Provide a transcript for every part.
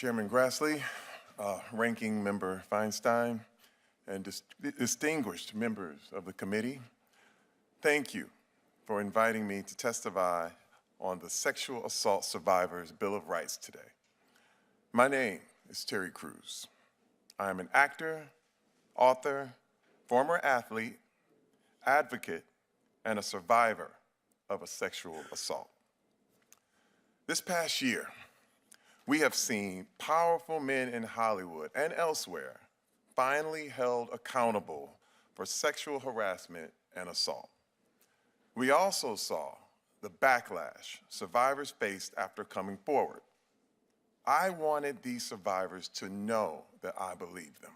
Chairman Grassley, Ranking Member Feinstein, and distinguished members of the committee, thank you for inviting me to testify on the Sexual Assault Survivors Bill of Rights today. My name is Terry Crews. I am an actor, author, former athlete, advocate, and a survivor of a sexual assault. This past year, we have seen powerful men in Hollywood and elsewhere finally held accountable for sexual harassment and assault. We also saw the backlash survivors faced after coming forward. I wanted these survivors to know that I believed them,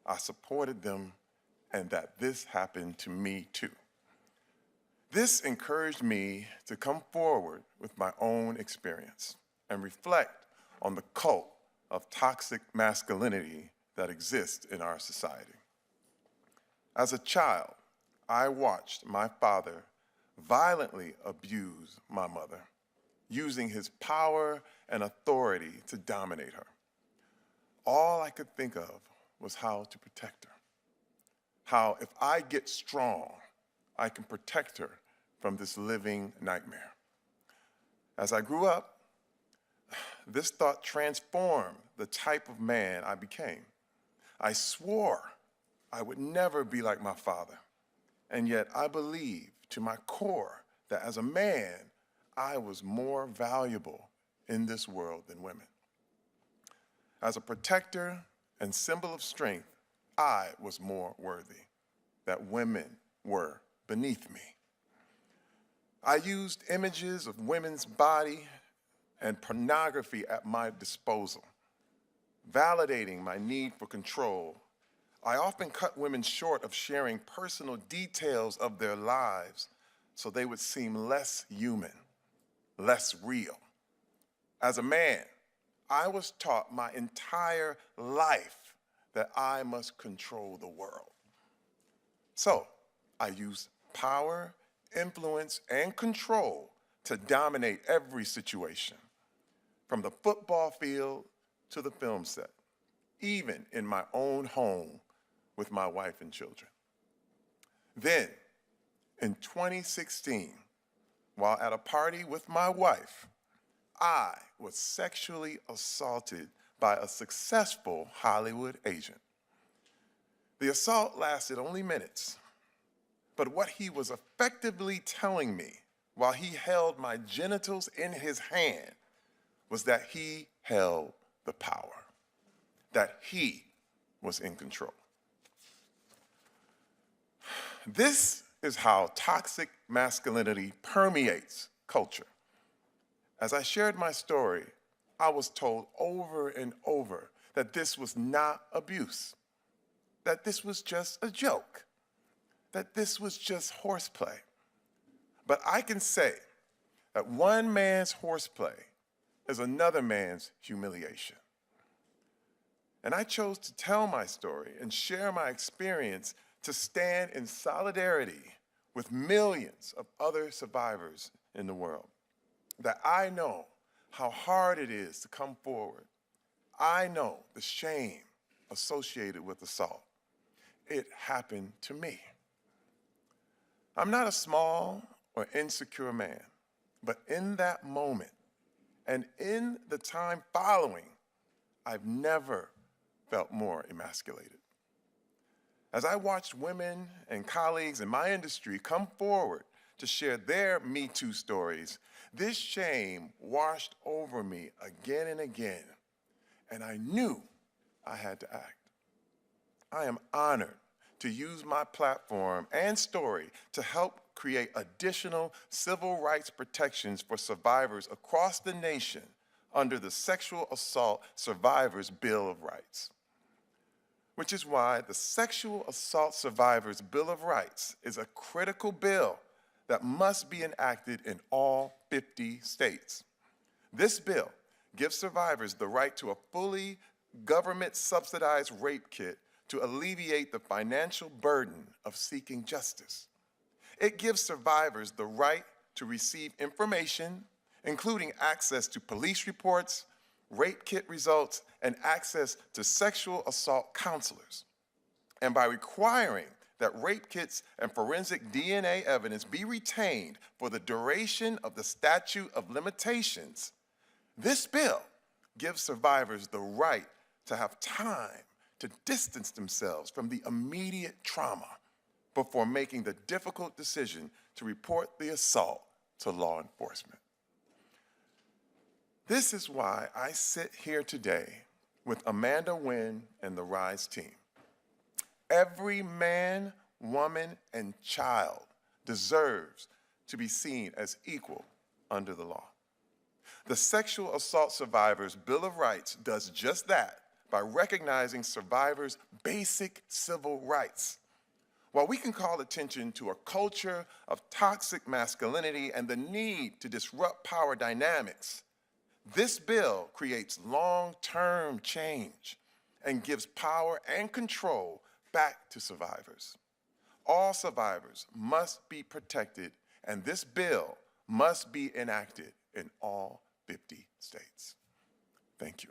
I supported them, and that this happened to me too. This encouraged me to come forward with my own experience and reflect on the cult of toxic masculinity that exists in our society. As a child, I watched my father violently abuse my mother, using his power and authority to dominate her. All I could think of was how to protect her. How if I get strong, I can protect her from this living nightmare. As I grew up, this thought transformed the type of man I became. I swore I would never be like my father, and yet I believed to my core that as a man, I was more valuable in this world than women. As a protector and symbol of strength, I was more worthy, that women were beneath me. I used images of women's body and pornography at my disposal, validating my need for control. I often cut women short of sharing personal details of their lives so they would seem less human, less real. As a man, I was taught my entire life that I must control the world. So I used power, influence, and control to dominate every situation, from the football field to the film set, even in my own home with my wife and children. Then, in 2016, while at a party with my wife, I was sexually assaulted by a successful Hollywood agent. The assault lasted only minutes, but what he was effectively telling me while he held my genitals in his hand was that he held the power, that he was in control. This is how toxic masculinity permeates culture. As I shared my story, I was told over and over that this was not abuse, that this was just a joke, that this was just horseplay. But I can say that one man's horseplay is another man's humiliation. And I chose to tell my story and share my experience to stand in solidarity with millions of other survivors in the world. That I know how hard it is to come forward. I know the shame associated with assault. It happened to me. I'm not a small or insecure man, but in that moment and in the time following, I've never felt more emasculated. As I watched women and colleagues in my industry come forward to share their Me Too stories, this shame washed over me again and again, and I knew I had to act. I am honored to use my platform and story to help create additional civil rights protections for survivors across the nation under the Sexual Assault Survivors Bill of Rights. Which is why the Sexual Assault Survivors Bill of Rights is a critical bill that must be enacted in all 50 states. This bill gives survivors the right to a fully government-subsidized rape kit to alleviate the financial burden of seeking justice. It gives survivors the right to receive information, including access to police reports, rape kit results, and access to sexual assault counselors. And by requiring that rape kits and forensic DNA evidence be retained for the duration of the statute of limitations, this bill gives survivors the right to have time to distance themselves from the immediate trauma before making the difficult decision to report the assault to law enforcement. This is why I sit here today with Amanda Wynn and the RISE team. Every man, woman, and child deserves to be seen as equal under the law. The Sexual Assault Survivors Bill of Rights does just that by recognizing survivors' basic civil rights. While we can call attention to a culture of toxic masculinity and the need to disrupt power dynamics, this bill creates long-term change and gives power and control back to survivors. All survivors must be protected, and this bill must be enacted in all 50 states. Thank you.